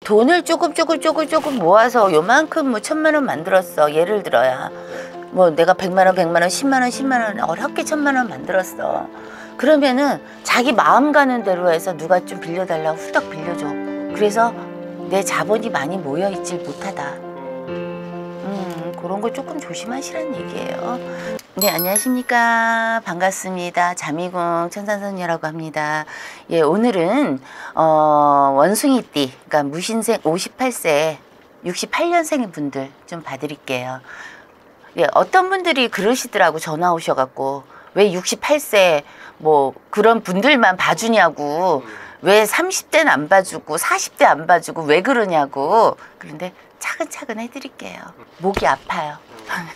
돈을 조금 모아서 요만큼 뭐 1,000만 원 만들었어. 예를 들어야 뭐 내가 100만 원, 100만 원, 10만 원, 10만 원 어렵게 1,000만 원 만들었어. 그러면은 자기 마음 가는 대로 해서 누가 좀 빌려달라고 후딱 빌려줘. 그래서 내 자본이 많이 모여있질 못하다. 그런 거 조금 조심하시라는 얘기예요. 네, 안녕하십니까. 반갑습니다. 자미궁 천산선녀라고 합니다. 예, 오늘은 원숭이띠, 그러니까 무신생 58세, 68년생 분들 좀 봐드릴게요. 예, 어떤 분들이 그러시더라고. 전화 오셔갖고 왜 68세 뭐 그런 분들만 봐주냐고, 왜 30대는 안 봐주고 40대 안 봐주고 왜 그러냐고. 그런데 차근차근 해드릴게요. 목이 아파요.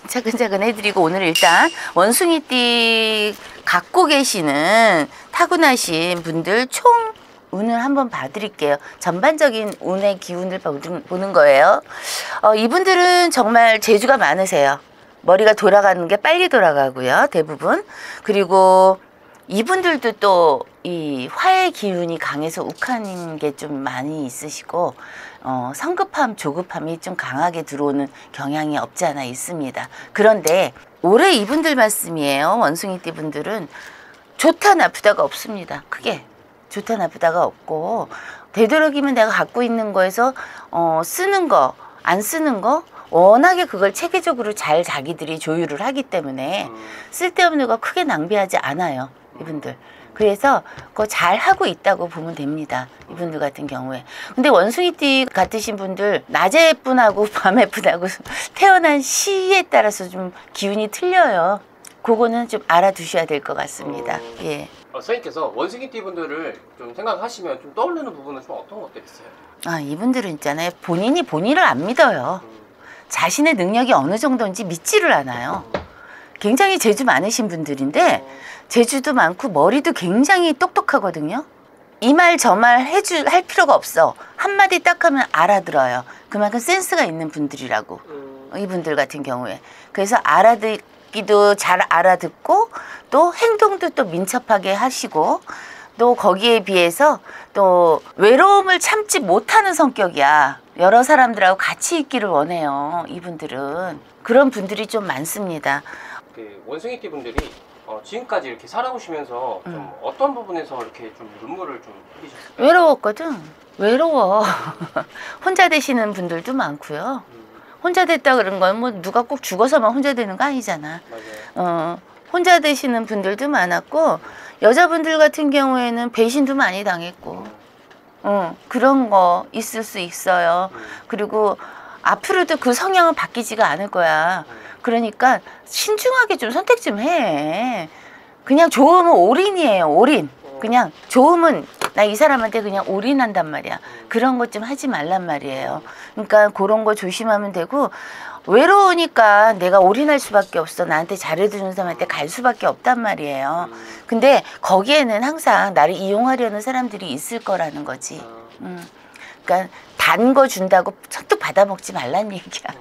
차근차근 해드리고, 오늘 일단 원숭이띠 갖고 계시는 타고나신 분들 총 운을 한번 봐드릴게요. 전반적인 운의 기운을 보는 거예요. 이분들은 정말 재주가 많으세요. 머리가 돌아가는 게 빨리 돌아가고요, 대부분. 그리고 이분들도 또 이 화의 기운이 강해서 욱하는 게 좀 많이 있으시고, 성급함, 조급함이 좀 강하게 들어오는 경향이 없지 않아 있습니다. 그런데 올해 이분들 말씀이에요. 원숭이띠 분들은 좋다 나쁘다가 없습니다. 크게 좋다 나쁘다가 없고, 되도록이면 내가 갖고 있는 거에서 쓰는 거, 안 쓰는 거 워낙에 그걸 체계적으로 잘 자기들이 조율을 하기 때문에 쓸데없는 거 크게 낭비하지 않아요, 이분들. 그래서 그거 잘 하고 있다고 보면 됩니다, 이분들 같은 경우에. 근데 원숭이띠 같으신 분들 낮에 예쁜하고 밤에 예쁜하고 태어난 시에 따라서 좀 기운이 틀려요. 그거는 좀 알아두셔야 될 것 같습니다. 예. 선생님께서 원숭이띠 분들을 좀 생각하시면 좀 떠오르는 부분은 좀 어떤 것들이 있어요? 이분들은 있잖아요, 본인이 본인을 안 믿어요. 자신의 능력이 어느 정도인지 믿지를 않아요. 굉장히 재주 많으신 분들인데, 재주도 많고 머리도 굉장히 똑똑하거든요. 이 말 저 말 할 필요가 없어. 한마디 딱 하면 알아들어요. 그만큼 센스가 있는 분들이라고, 이분들 같은 경우에. 그래서 알아듣기도 잘 알아듣고, 또 행동도 또 민첩하게 하시고, 또 거기에 비해서 또 외로움을 참지 못하는 성격이야. 여러 사람들하고 같이 있기를 원해요, 이분들은. 그런 분들이 좀 많습니다. 그 원숭이띠 분들이 지금까지 이렇게 살아오시면서 좀 어떤 부분에서 이렇게 좀 눈물을 좀 흘리셨어요? 외로웠거든. 외로워. 혼자 되시는 분들도 많고요. 혼자 됐다 그런 건 뭐 누가 꼭 죽어서만 혼자 되는 거 아니잖아. 맞아요. 혼자 되시는 분들도 많았고, 여자분들 같은 경우에는 배신도 많이 당했고, 그런 거 있을 수 있어요. 그리고 앞으로도 그 성향은 바뀌지가 않을 거야. 그러니까 신중하게 좀 선택 좀 해. 그냥 좋으면 올인이에요, 올인. 그냥 좋으면 나 이 사람한테 그냥 올인한단 말이야. 그런 것 좀 하지 말란 말이에요. 그러니까 그런 거 조심하면 되고, 외로우니까 내가 올인할 수밖에 없어. 나한테 잘해주는 사람한테 갈 수밖에 없단 말이에요. 근데 거기에는 항상 나를 이용하려는 사람들이 있을 거라는 거지. 그러니까 단 거 준다고 선뜻 받아먹지 말란 얘기야.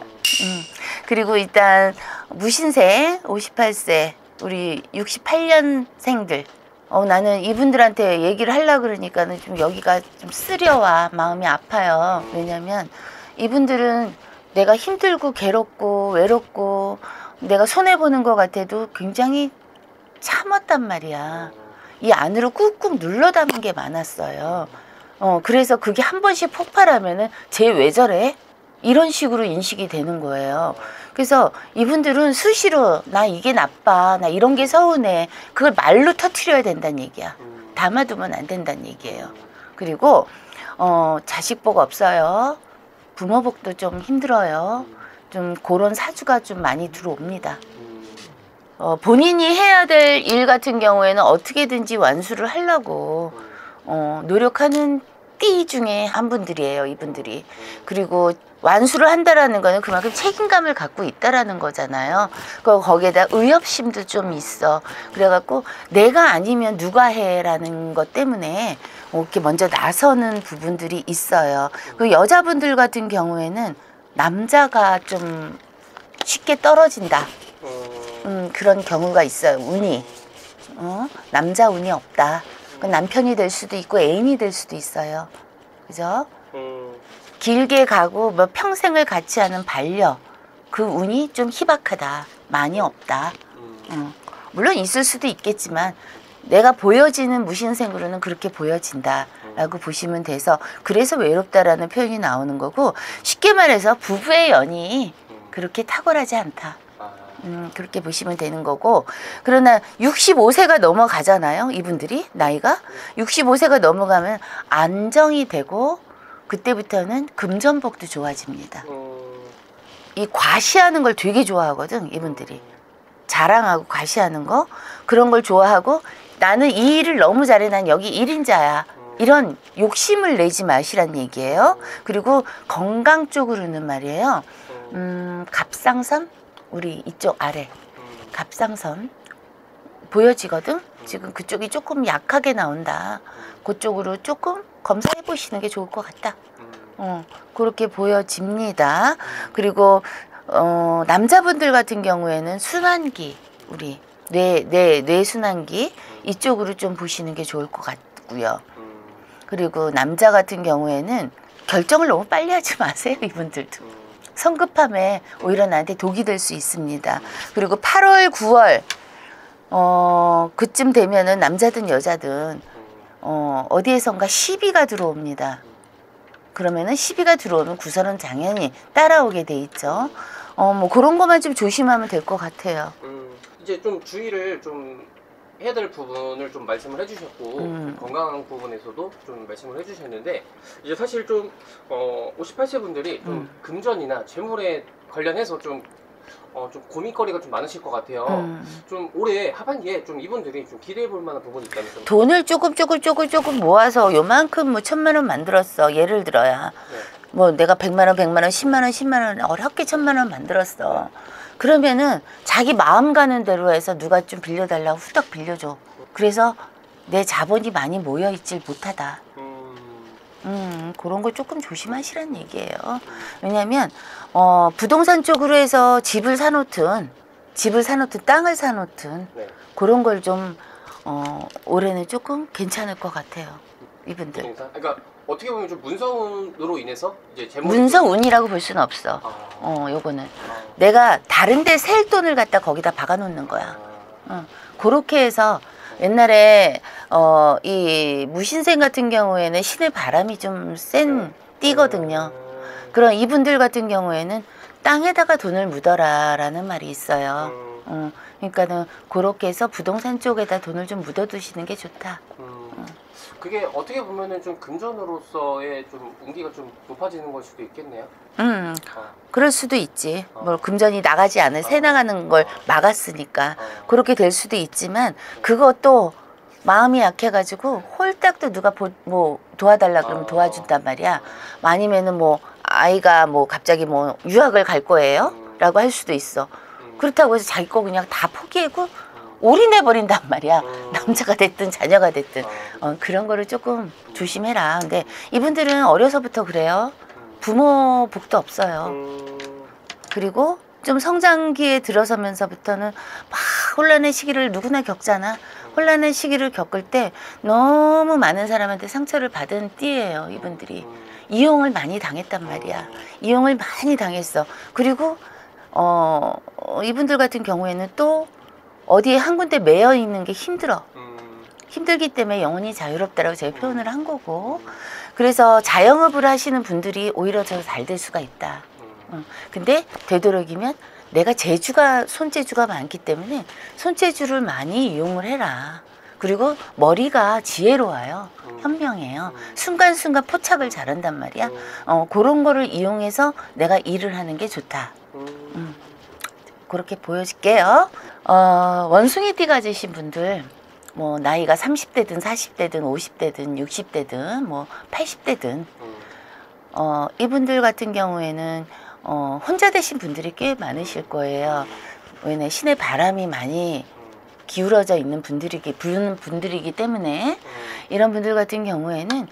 그리고 일단 무신생 58세 우리 68년생들, 나는 이분들한테 얘기를 하려고 그러니까는 좀 여기가 좀 쓰려와. 마음이 아파요. 왜냐면 이분들은 내가 힘들고 괴롭고 외롭고 내가 손해보는 것 같아도 굉장히 참았단 말이야. 이 안으로 꾹꾹 눌러 담은 게 많았어요. 그래서 그게 한 번씩 폭발하면은 쟤 왜 저래? 이런 식으로 인식이 되는 거예요. 그래서 이분들은 수시로 나 이게 나빠, 나 이런 게 서운해, 그걸 말로 터트려야 된다는 얘기야. 담아두면 안 된다는 얘기예요. 그리고 자식 복 없어요. 부모 복도 좀 힘들어요. 좀 그런 사주가 좀 많이 들어옵니다. 본인이 해야 될 일 같은 경우에는 어떻게든지 완수를 하려고 노력하는 띠 중에 한 분들이에요, 이분들이. 그리고 완수를 한다라는 거는 그만큼 책임감을 갖고 있다라는 거잖아요. 거기에다 의협심도 좀 있어. 그래갖고 내가 아니면 누가 해라는 것 때문에 이렇게 먼저 나서는 부분들이 있어요. 그 여자분들 같은 경우에는 남자가 좀 쉽게 떨어진다. 그런 경우가 있어요, 운이. 남자 운이 없다. 남편이 될 수도 있고 애인이 될 수도 있어요. 그죠? 길게 가고 뭐 평생을 같이 하는 반려 그 운이 좀 희박하다. 많이 없다. 물론 있을 수도 있겠지만 내가 보여지는 무신생으로는 그렇게 보여진다라고 보시면 돼서 그래서 외롭다라는 표현이 나오는 거고 쉽게 말해서 부부의 연이 그렇게 탁월하지 않다. 그렇게 보시면 되는 거고 그러나 65세가 넘어가잖아요. 이분들이 나이가 65세가 넘어가면 안정이 되고 그때부터는 금전복도 좋아집니다. 이 과시하는 걸 되게 좋아하거든 이분들이. 자랑하고 과시하는 거 그런 걸 좋아하고 나는 이 일을 너무 잘해 난 여기 1인자야 이런 욕심을 내지 마시란 얘기예요. 그리고 건강 쪽으로는 말이에요. 갑상선 우리 이쪽 아래 갑상선 보여지거든. 지금 그쪽이 조금 약하게 나온다. 그쪽으로 조금 검사해 보시는 게 좋을 것 같다. 그렇게 보여집니다. 그리고 남자분들 같은 경우에는 순환기 우리 뇌 순환기 이쪽으로 좀 보시는 게 좋을 것 같고요. 그리고 남자 같은 경우에는 결정을 너무 빨리 하지 마세요. 이분들도 성급함에 오히려 나한테 독이 될 수 있습니다. 그리고 8월 9월 그쯤 되면은 남자든 여자든 어디에선가 시비가 들어옵니다. 그러면은 시비가 들어오면 구설은 당연히 따라오게 돼 있죠. 뭐 그런 것만 좀 조심하면 될 것 같아요. 이제 좀 주의를 좀 해야 될 부분을 좀 말씀을 해주셨고 건강 부분에서도 좀 말씀을 해주셨는데 이제 사실 좀 58세 분들이 좀 금전이나 재물에 관련해서 좀 고민거리가 좀 많으실 것 같아요. 좀 올해 하반기에 좀 이분들이 좀 기대해 볼 만한 부분이 있다면 좀 돈을 조금 모아서 요만큼 뭐 1,000만 원 만들었어. 예를 들어야 뭐 내가 100만 원, 100만 원, 10만 원, 10만 원 어렵게 1,000만 원 만들었어. 그러면은 자기 마음 가는 대로 해서 누가 좀 빌려달라고 후딱 빌려줘. 그래서 내 자본이 많이 모여있질 못하다. 그런 거 조금 조심하시라는 얘기예요. 왜냐면 부동산 쪽으로 해서 집을 사놓든 땅을 사놓든 그런 걸 좀 올해는 조금 괜찮을 것 같아요. 이분들. 부동산? 그러니까 어떻게 보면 좀 문서운으로 인해서 이제 재물이 문서운이라고 볼 수는 없어. 요거는 내가 다른데 셀 돈을 갖다 거기다 박아놓는 거야. 그렇게 해서 옛날에 이 무신생 같은 경우에는 신의 바람이 좀 센 띠거든요. 그럼 이분들 같은 경우에는 땅에다가 돈을 묻어라라는 말이 있어요. 그러니까는 그렇게 해서 부동산 쪽에다 돈을 좀 묻어두시는 게 좋다. 그게 어떻게 보면은 좀 금전으로서의 좀 운기가 좀 높아지는 걸 수도 있겠네요. 그럴 수도 있지. 뭐 금전이 나가지 않은 새 나가는 걸 막았으니까 그렇게 될 수도 있지만 그것도 마음이 약해가지고 홀딱도 누가 뭐 도와달라 그러면 도와준단 말이야. 아니면은 뭐 아이가 뭐 갑자기 뭐 유학을 갈 거예요? 라고 할 수도 있어. 그렇다고 해서 자기 거 그냥 다 포기하고 올인해버린단 말이야. 남자가 됐든 자녀가 됐든 그런 거를 조금 조심해라. 근데 이분들은 어려서부터 그래요. 부모 복도 없어요. 그리고 좀 성장기에 들어서면서부터는 막 혼란의 시기를 누구나 겪잖아. 혼란의 시기를 겪을 때 너무 많은 사람한테 상처를 받은 띠예요. 이분들이 이용을 많이 당했단 말이야. 이용을 많이 당했어. 그리고 이분들 같은 경우에는 또 어디에 한 군데 매여 있는 게 힘들어. 힘들기 때문에 영혼이 자유롭다라고 제가 표현을 한 거고, 그래서 자영업을 하시는 분들이 오히려 더 잘 될 수가 있다. 근데 되도록이면 내가 손재주가 많기 때문에 손재주를 많이 이용을 해라. 그리고 머리가 지혜로워요. 현명해요. 순간순간 포착을 잘한단 말이야. 그런 거를 이용해서 내가 일을 하는 게 좋다. 그렇게 보여줄게요. 원숭이띠 가지신 분들, 뭐 나이가 30대든 40대든 50대든 60대든 뭐 80대든 이분들 같은 경우에는 혼자 되신 분들이 꽤 많으실 거예요. 왜냐면 신의 바람이 많이 기울어져 있는 부르는 분들이기 때문에 이런 분들 같은 경우에는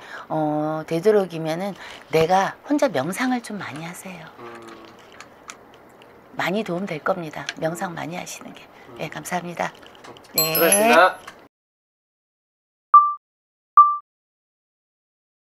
되도록이면은 내가 혼자 명상을 좀 많이 하세요. 많이 도움 될 겁니다. 명상 많이 하시는 게. 네, 감사합니다. 네. 수고하셨습니다.